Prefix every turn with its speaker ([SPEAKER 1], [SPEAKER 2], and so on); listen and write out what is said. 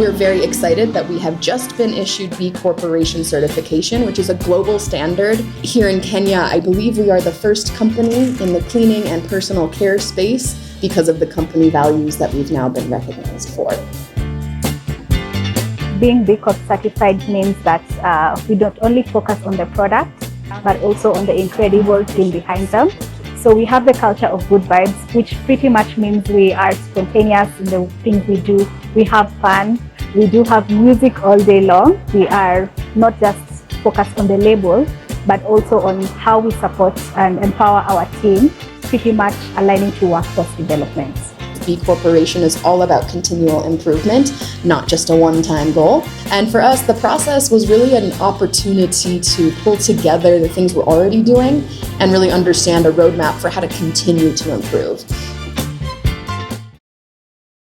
[SPEAKER 1] We're very excited that we have just been issued B Corporation certification, which is a global standard. Here in Kenya, I believe we are the first company in the cleaning and personal care space because of the company values that we've now been recognized for.
[SPEAKER 2] Being B-Corp certified means that we don't only focus on the product, but also on the incredible team behind them. So we have the culture of good vibes, which pretty much means we are spontaneous in the things we do. We have fun. We do have music all day long. We are not just focused on the label, but also on how we support and empower our team, pretty much aligning to workforce development.
[SPEAKER 1] B Corporation is all about continual improvement, not just a one-time goal. And for us, the process was really an opportunity to pull together the things we're already doing and really understand a roadmap for how to continue to improve.